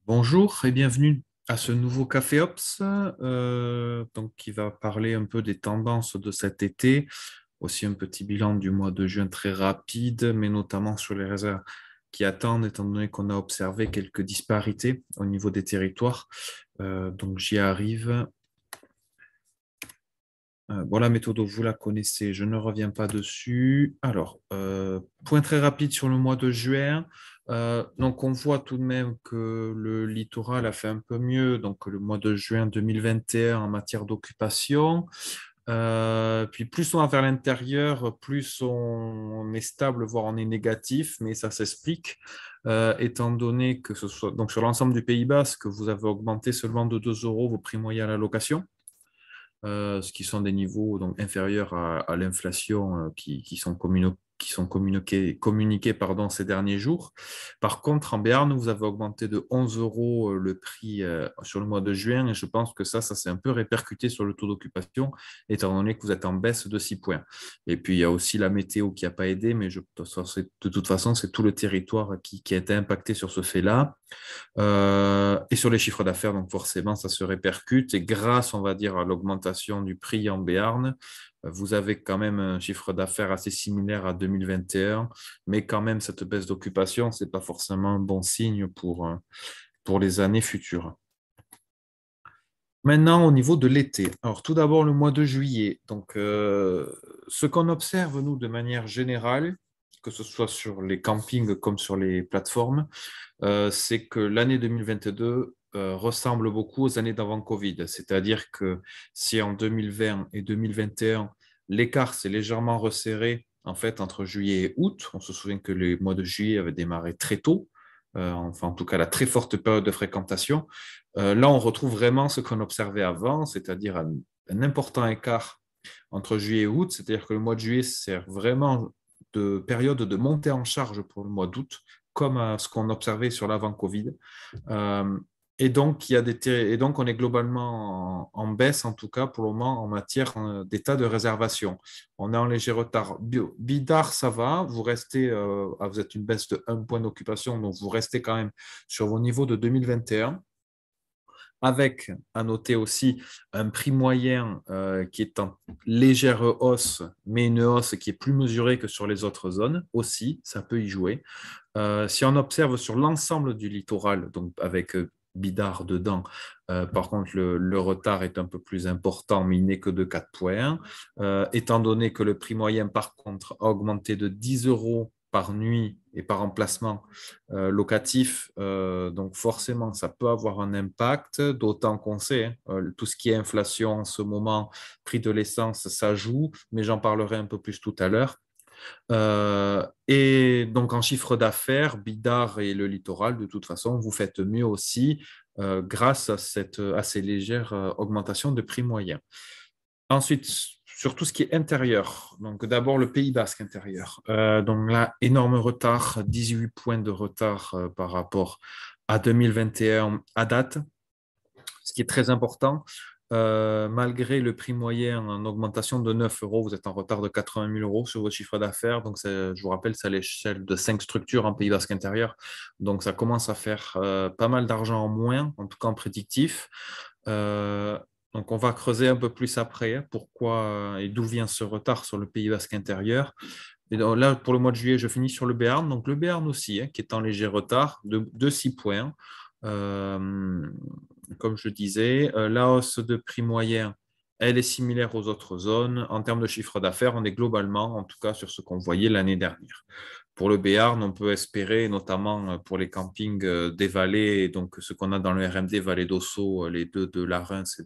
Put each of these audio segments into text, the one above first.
Bonjour et bienvenue à ce nouveau Café Ops, qui va parler un peu des tendances de cet été, aussi un petit bilan du mois de juin très rapide, mais notamment sur les réserves qui attendent, étant donné qu'on a observé quelques disparités au niveau des territoires. Donc j'y arrive. Bon, la méthode, vous la connaissez, je ne reviens pas dessus. Alors, point très rapide sur le mois de juin. Donc, on voit tout de même que le littoral a fait un peu mieux. Donc, le mois de juin 2021 en matière d'occupation. Puis, plus on va vers l'intérieur, plus on est stable, voire on est négatif, mais ça s'explique. Étant donné que ce soit donc sur l'ensemble du Pays Basque, vous avez augmenté seulement de 2 euros vos prix moyens à la location, ce qui sont des niveaux donc, inférieurs à l'inflation qui sont communiqués pardon, ces derniers jours. Par contre, en Béarn, vous avez augmenté de 11 euros le prix sur le mois de juin et je pense que ça s'est un peu répercuté sur le taux d'occupation, étant donné que vous êtes en baisse de 6 points. Et puis, il y a aussi la météo qui n'a pas aidé, mais de toute façon, c'est tout le territoire qui a été impacté sur ce fait-là. Et sur les chiffres d'affaires, donc forcément, ça se répercute. Et grâce, on va dire, à l'augmentation du prix en Béarn, vous avez quand même un chiffre d'affaires assez similaire à 2021. Mais quand même, cette baisse d'occupation, ce n'est pas forcément un bon signe pour les années futures. Maintenant, au niveau de l'été. Alors, tout d'abord, le mois de juillet. Donc, ce qu'on observe, nous, de manière générale, que ce soit sur les campings comme sur les plateformes, c'est que l'année 2022 ressemble beaucoup aux années d'avant Covid. C'est-à-dire que si en 2020 et 2021, l'écart s'est légèrement resserré en fait entre juillet et août, on se souvient que les mois de juillet avaient démarré très tôt, enfin en tout cas la très forte période de fréquentation. Là, on retrouve vraiment ce qu'on observait avant, c'est-à-dire un important écart entre juillet et août, c'est-à-dire que le mois de juillet sert vraiment de période de montée en charge pour le mois d'août, comme ce qu'on observait sur l'avant-Covid. Euh, et donc, on est globalement en baisse, en tout cas pour le moment, en matière d'état de réservation. On est en léger retard. Bidar, ça va. Vous êtes une baisse de 1 point d'occupation, donc vous restez quand même sur vos niveaux de 2021 avec, à noter aussi, un prix moyen qui est en légère hausse, mais une hausse qui est plus mesurée que sur les autres zones aussi, ça peut y jouer. Si on observe sur l'ensemble du littoral, donc avec Bidart dedans, par contre, le retard est un peu plus important, mais il n'est que de 4 points. Étant donné que le prix moyen, par contre, a augmenté de 10 euros par nuit et par emplacement locatif, donc forcément, ça peut avoir un impact, d'autant qu'on sait, hein, tout ce qui est inflation en ce moment, prix de l'essence, ça joue, mais j'en parlerai un peu plus tout à l'heure. Et donc en chiffre d'affaires, Bidart et le littoral, de toute façon, vous faites mieux aussi grâce à cette assez légère augmentation de prix moyen. Ensuite, sur tout ce qui est intérieur, donc d'abord le Pays Basque intérieur. Donc là, énorme retard, 18 points de retard par rapport à 2021 à date, ce qui est très important. Malgré le prix moyen en augmentation de 9 euros, vous êtes en retard de 80 000 euros sur votre chiffre d'affaires. Donc, je vous rappelle, c'est à l'échelle de 5 structures en Pays Basque intérieur. Donc, ça commence à faire pas mal d'argent en moins, en tout cas en prédictif. Euh, donc, on va creuser un peu plus après pourquoi et d'où vient ce retard sur le Pays Basque intérieur. Et donc, là, pour le mois de juillet, je finis sur le Béarn. Donc, le Béarn aussi, qui est en léger retard de 6 points. Euh, Comme je disais, la hausse de prix moyen, elle est similaire aux autres zones. En termes de chiffre d'affaires, on est globalement, en tout cas, sur ce qu'on voyait l'année dernière. Pour le Béarn, on peut espérer, notamment pour les campings des vallées, donc ce qu'on a dans le RMD, Vallée d'Ossau, les deux de Larens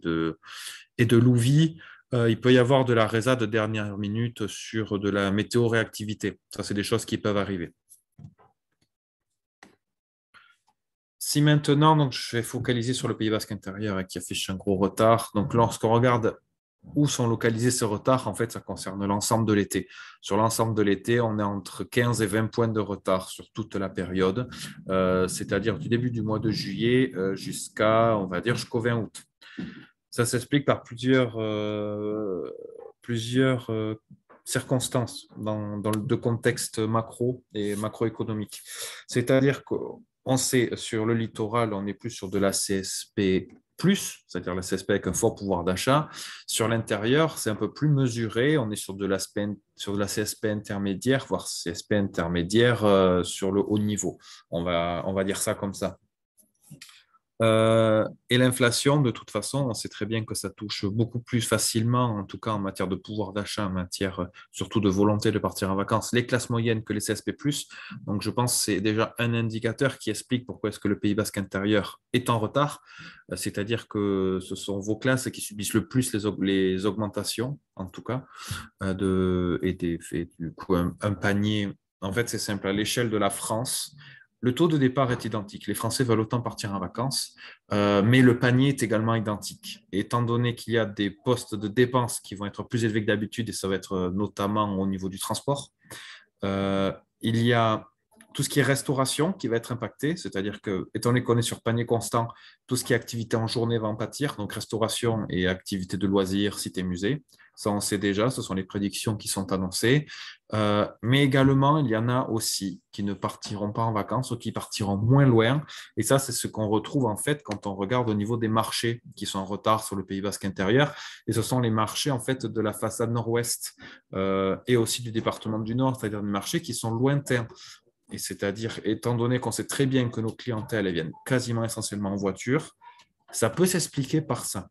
et de Louvie, il peut y avoir de la résa de dernière minute sur de la météo-réactivité. Ça, c'est des choses qui peuvent arriver. Si maintenant, donc, je vais focaliser sur le Pays Basque intérieur qui affiche un gros retard. Donc, lorsqu'on regarde où sont localisés ces retards, en fait, ça concerne l'ensemble de l'été. Sur l'ensemble de l'été, on est entre 15 et 20 points de retard sur toute la période, c'est-à-dire du début du mois de juillet jusqu'à, on va dire, jusqu'au 20 août. Ça s'explique par plusieurs circonstances dans le contexte macro et macroéconomique. C'est-à-dire que on sait, sur le littoral, on est plus sur de la CSP+, c'est-à-dire la CSP avec un fort pouvoir d'achat. Sur l'intérieur, c'est un peu plus mesuré. On est sur de la CSP intermédiaire, voire CSP intermédiaire sur le haut niveau. On va dire ça comme ça. Et l'inflation, de toute façon, on sait très bien que ça touche beaucoup plus facilement, en tout cas en matière de pouvoir d'achat, en matière surtout de volonté de partir en vacances, les classes moyennes que les CSP+. Donc, je pense que c'est déjà un indicateur qui explique pourquoi est-ce que le Pays basque intérieur est en retard. C'est-à-dire que ce sont vos classes qui subissent le plus les augmentations, en tout cas, et du coup, un panier. En fait, c'est simple. À l'échelle de la France, le taux de départ est identique. Les Français veulent autant partir en vacances, mais le panier est également identique. Et étant donné qu'il y a des postes de dépenses qui vont être plus élevés que d'habitude, et ça va être notamment au niveau du transport, il y a tout ce qui est restauration qui va être impacté, c'est-à-dire que, étant donné qu'on est sur panier constant, tout ce qui est activité en journée va en pâtir, donc restauration et activité de loisirs, cité musée. Ça, on sait déjà, ce sont les prédictions qui sont annoncées. Mais également, il y en a aussi qui ne partiront pas en vacances ou qui partiront moins loin. Et ça, c'est ce qu'on retrouve en fait quand on regarde au niveau des marchés qui sont en retard sur le Pays basque intérieur. Et ce sont les marchés en fait de la façade nord-ouest et aussi du département du Nord, c'est-à-dire des marchés qui sont lointains. Et c'est-à-dire, étant donné qu'on sait très bien que nos clientèles elles viennent quasiment essentiellement en voiture, ça peut s'expliquer par ça,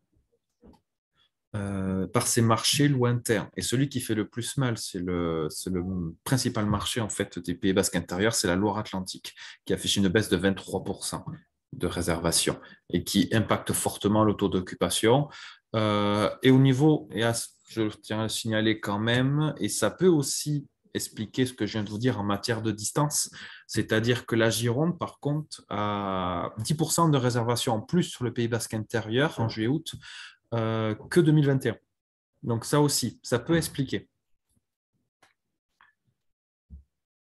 par ces marchés lointains. Et celui qui fait le plus mal, c'est le principal marché en fait des Pays basques intérieurs, c'est la Loire-Atlantique, qui affiche une baisse de 23% de réservation et qui impacte fortement le taux d'occupation. Et au niveau, je tiens à le signaler quand même, et ça peut aussi expliquer ce que je viens de vous dire en matière de distance, c'est-à-dire que la Gironde, par contre, a 10% de réservations en plus sur le Pays basque intérieur en juillet-août que 2021. Donc ça aussi, ça peut expliquer.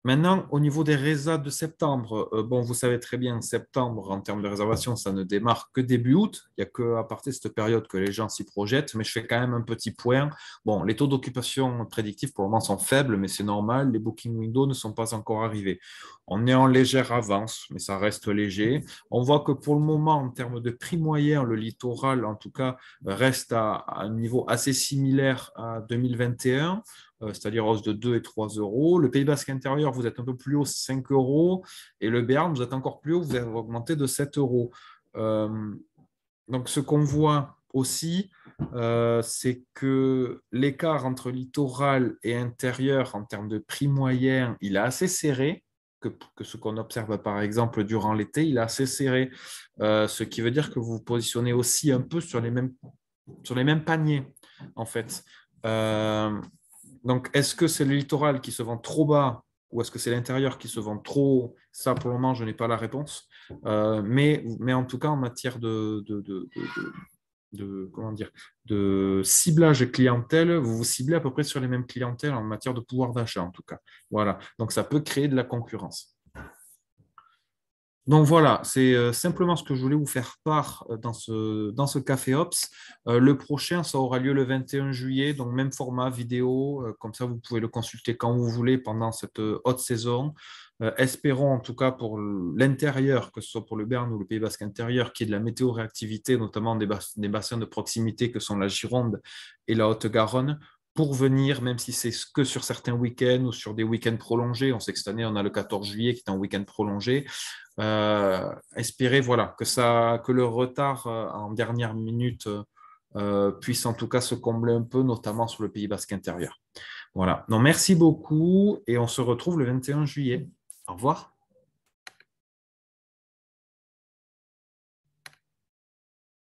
Maintenant, au niveau des résas de septembre, bon, vous savez très bien, septembre, en termes de réservation, ça ne démarre que début août. Il n'y a qu'à partir de cette période que les gens s'y projettent, mais je fais quand même un petit point. Bon, les taux d'occupation prédictifs pour le moment sont faibles, mais c'est normal, les booking windows ne sont pas encore arrivés. On est en légère avance, mais ça reste léger. On voit que pour le moment, en termes de prix moyen, le littoral, en tout cas, reste à un niveau assez similaire à 2021. C'est-à-dire hausse de 2 et 3 euros. Le Pays basque intérieur, vous êtes un peu plus haut, 5 euros. Et le Béarn, vous êtes encore plus haut, vous avez augmenté de 7 euros. Donc, ce qu'on voit aussi, c'est que l'écart entre littoral et intérieur en termes de prix moyen, il est assez serré. Que ce qu'on observe par exemple durant l'été, il est assez serré. Ce qui veut dire que vous vous positionnez aussi un peu sur les mêmes paniers, en fait. Donc, est-ce que c'est le littoral qui se vend trop bas ou est-ce que c'est l'intérieur qui se vend trop haut? Ça, pour le moment, je n'ai pas la réponse. Mais en tout cas, en matière comment dire, de ciblage clientèle, vous vous ciblez à peu près sur les mêmes clientèles en matière de pouvoir d'achat, en tout cas. Voilà. Donc, ça peut créer de la concurrence. Donc voilà, c'est simplement ce que je voulais vous faire part dans ce Café Ops. Le prochain, ça aura lieu le 21 juillet, donc même format vidéo, comme ça vous pouvez le consulter quand vous voulez pendant cette haute saison. Espérons en tout cas pour l'intérieur, que ce soit pour le Béarn ou le Pays basque intérieur, qu'il y ait de la météo-réactivité, notamment des bassins de proximité que sont la Gironde et la Haute-Garonne, pour venir, même si c'est que sur certains week-ends ou sur des week-ends prolongés. On sait que cette année, on a le 14 juillet qui est un week-end prolongé. Espérer voilà, que le retard en dernière minute puisse en tout cas se combler un peu, notamment sur le Pays basque intérieur. Voilà. Donc, merci beaucoup et on se retrouve le 21 juillet. Au revoir.